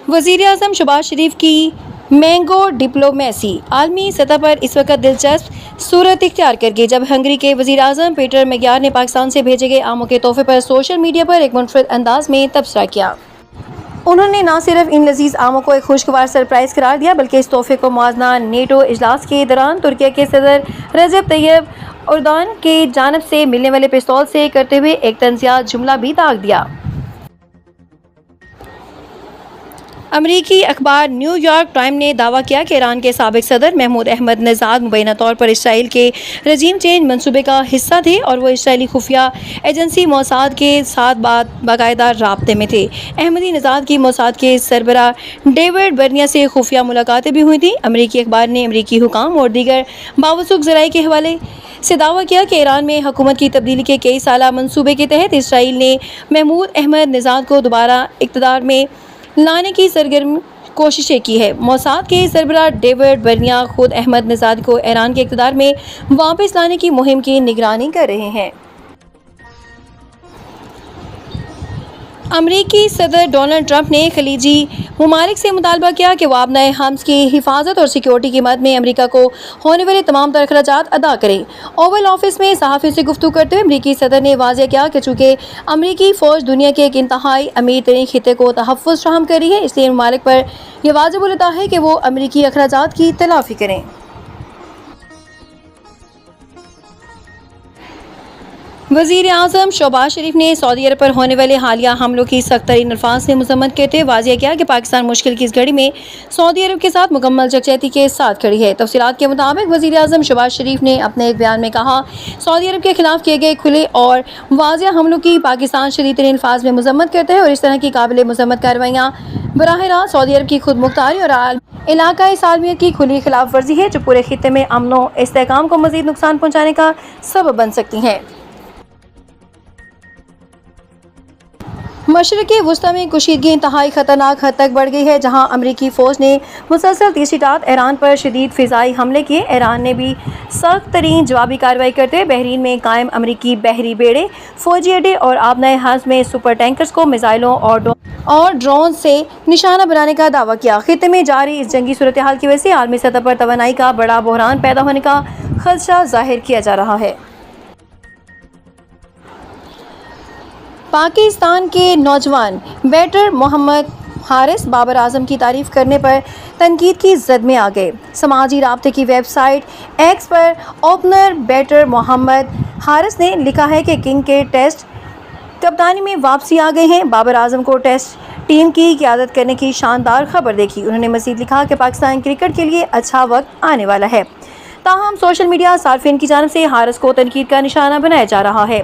وزیر اعظم شہباز شریف کی mango diplomacy عالمی سطح پر اس وقت دلچسپ صورت اختیار کر گئی جب ہنگری کے وزیر اعظم پیٹر میگیار نے پاکستان سے بھیجے گئے آموں کے تحفے پر سوشل میڈیا پر ایک منفرد انداز میں تبصرہ کیا۔ انہوں نے نہ صرف ان لذیذ آموں کو ایک خوشگوار سرپرائز قرار دیا بلکہ اس تحفے کو موازنہ نیٹو اجلاس کے دوران ترکی کے صدر رجب طیب اردوغان کی جانب سے ملنے والے پستول سے کرتے ہوئے ایک طنزیہ جملہ بھی داغ دیا۔ امریکی اخبار نیو یارک ٹائم نے دعویٰ کیا کہ ایران کے سابق صدر محمود احمد نژاد مبینہ طور پر اسرائیل کے رجیم چینج منصوبے کا حصہ تھے اور وہ اسرائیلی خفیہ ایجنسی موساد کے ساتھ باقاعدہ رابطے میں تھے۔ احمدی نژاد کی موساد کے سربراہ ڈیوڈ برنیا سے خفیہ ملاقاتیں بھی ہوئی تھیں۔ امریکی اخبار نے امریکی حکام اور دیگر باوثوق ذرائع کے حوالے سے دعویٰ کیا کہ ایران میں حکومت کی تبدیلی کے کئی سالہ منصوبے کے تحت اسرائیل نے محمود احمد نژاد کو دوبارہ اقتدار میں لانے کی سرگرم کوششیں کی ہیں۔ موساد کے سربراہ ڈیوڈ برنیا خود احمد نژاد کو ایران کے اقتدار میں واپس لانے کی مہم کی نگرانی کر رہے ہیں۔ امریکی صدر ڈونلڈ ٹرمپ نے خلیجی ممالک سے مطالبہ کیا کہ وہ ابنائے حمز کی حفاظت اور سیکیورٹی کی مد میں امریکہ کو ہونے والے تمام تر اخراجات ادا کریں۔ اوول آفس میں صحافیوں سے گفتگو کرتے ہوئے امریکی صدر نے واضح کیا کہ چونکہ امریکی فوج دنیا کے ایک انتہائی امیر ترین خطے کو تحفظ فراہم کر رہی ہے، اس لیے ان ممالک پر یہ واجب العطا ہے کہ وہ امریکی اخراجات کی تلافی کریں۔ وزیر اعظم شہباز شریف نے سعودی عرب پر ہونے والے حالیہ حملوں کی سخت ترین الفاظ سے مذمت کرتے ہوئے واضح کیا کہ پاکستان مشکل کی اس گھڑی میں سعودی عرب کے ساتھ مکمل یکجہتی کے ساتھ کھڑی ہے۔ تفصیلات کے مطابق وزیر اعظم شہباز شریف نے اپنے ایک بیان میں کہا، سعودی عرب کے خلاف کیے گئے کھلے اور واضح حملوں کی پاکستان شدید ترین الفاظ میں مذمت کرتا ہے اور اس طرح کی قابل مذمت کارروائیاں براہ راست سعودی عرب کی خود مختاری اور علاقائی سالمیت کی کھلی خلاف ورزی ہے جو پورے خطے میں امن و استحکام کو مزید نقصان پہنچانے کا سبب بن سکتی ہیں۔ مشرق وسطی میں کشیدگی انتہائی خطرناک حد تک بڑھ گئی ہے، جہاں امریکی فوج نے مسلسل تیسری رات ایران پر شدید فضائی حملے کیے۔ ایران نے بھی سخت ترین جوابی کارروائی کرتے ہوئے بحرین میں قائم امریکی بحری بیڑے، فوجی اڈے اور آبنائے حمز میں سپر ٹینکرز کو میزائلوں اور ڈرون سے نشانہ بنانے کا دعویٰ کیا۔ خطے میں جاری اس جنگی صورتحال کی وجہ سے عالمی سطح پر توانائی کا بڑا بحران پیدا ہونے کا خدشہ ظاہر کیا جا رہا ہے۔ پاکستان کے نوجوان بیٹر محمد حارث بابر اعظم کی تعریف کرنے پر تنقید کی زد میں آ گئے۔ سماجی رابطے کی ویب سائٹ ایکس پر اوپنر بیٹر محمد حارث نے لکھا ہے کہ کنگ کے ٹیسٹ کپتانی میں واپسی آ گئے ہیں۔ بابر اعظم کو ٹیسٹ ٹیم کی قیادت کرنے کی شاندار خبر دیکھی۔ انہوں نے مزید لکھا کہ پاکستان کرکٹ کے لیے اچھا وقت آنے والا ہے، تاہم سوشل میڈیا صارفین کی جانب سے حارث کو تنقید کا نشانہ بنایا جا رہا ہے۔